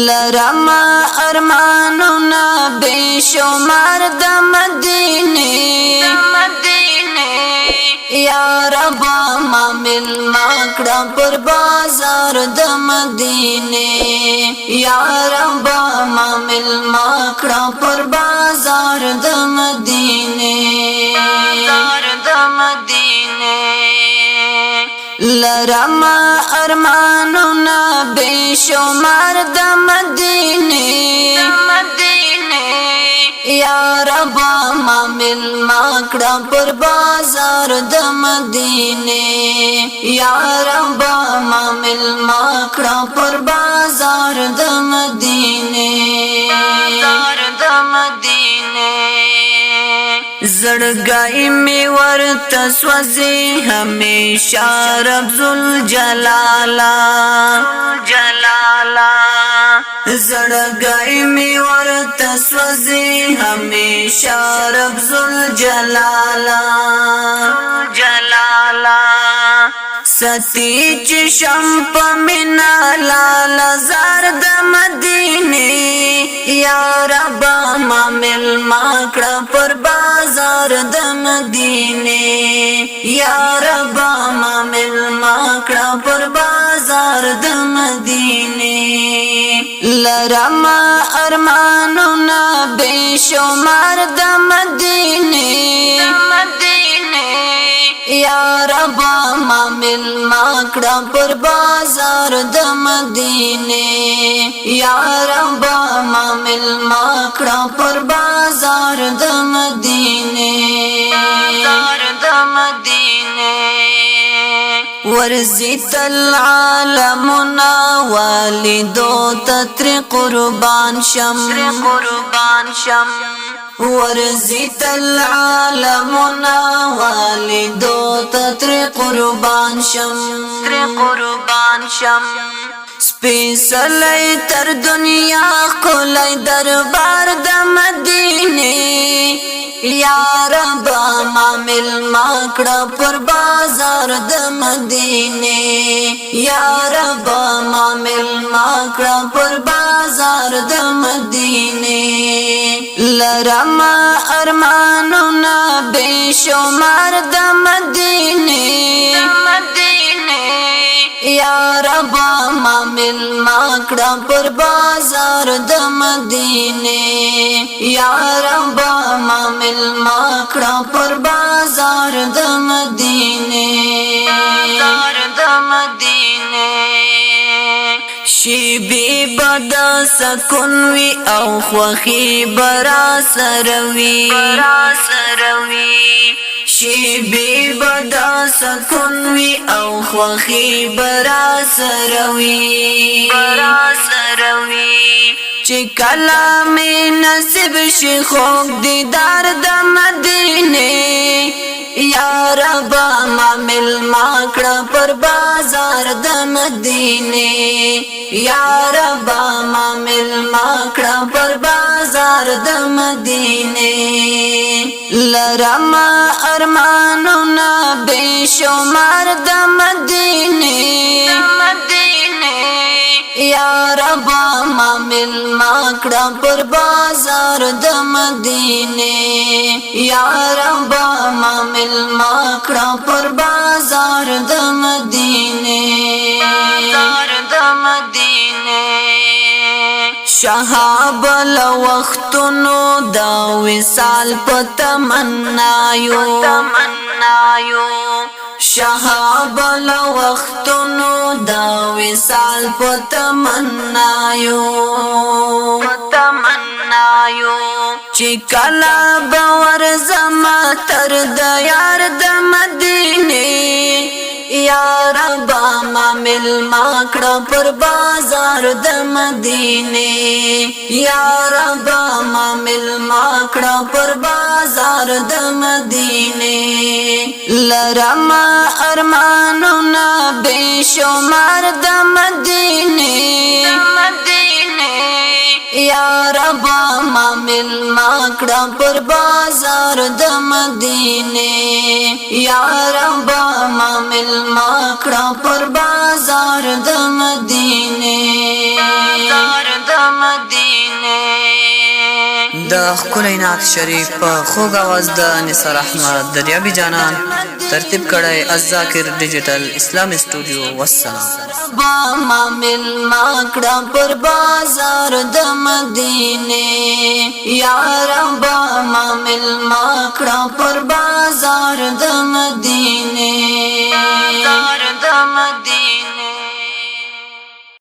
لرما ارمانونا بشمار د مدینه یا رب ما مل مکړه پر بازار د مدینه یا رب ما مل مکړه پر بازار د مدینه لرما ارمانونا بشمار د مدینه یا رب ما مل مکړه پر بازار د مدینه یا رب ما مل مکړه پر بازار د مدینه زړګای می ورته سوځي همیشه رب ذل جلالا زړګای می ورته سوځي همیشه رب ذل جلالا ستی چشم په مینا لالا زار د مدینه یا رب ما مل مکړه پر بازار د مدینه یا رب ما مل مکړه پر بازار د مدینه لرما ارمانونا بشمار د مدینه یا رب ما مل مکړه پر بازار د مدینه یا رب ما مل مکړه پر بازار د مدینه ورزت العالمنا والدو تتر قربان شم ورزت العالمنا والدو تتر قربان شم سپیڅلی تر دنیا کولای دربار د مدینه یا رب ما مل مکړه پر بازار د مدینه یا رب ما مل مکړه پر بازار د مدینه لرما ارمانونا بشمار د مدینه یا رب ما مل مکړه پر بازار د مدینه یا رب ما مل مکړه پر بازار د مدینه شیبی بدا سکون وی او خوخی برا سروی شیبی بدا سکون وی او خوخی برا سروی چی کلامی نصیب شی خوک دیدار د مدینه یا رب ما مل مکړه پر بازار د مدینه یا رب ما مل مکړه پر بازار د مدینه لرما ارمانونا بشمار د مدینه یا رب ما مل مکړه پر بازار د مدینه یا رب ما مل مکړه پر بازار د مدینه شهاب لوختونو دا وصال په تمنایو شهاب لوختونو دا وصال په تمنایو چې کلا باور زما تر د یار د مدینه یا رب ما مل مکړه پر بازار د مدینه یا رب ما مل مکړه پر بازار د مدینه لرما ارمانونا بشمار د مدینه یا رب ما مل مکړه پر بازار د مدینه یا رب ما مل مکړه پر بازار د مدینه مدینه د ښکلی نعت شریف په خوږ اواز د نثار احمد دریابي جانان ترتیب کړی الذاکر ډیجیټل اسلامي سټوډیو. والسلام. با ما ملما کړه پر بازار د مدینه یا رب ما ملما کړه پر بازار د مدینه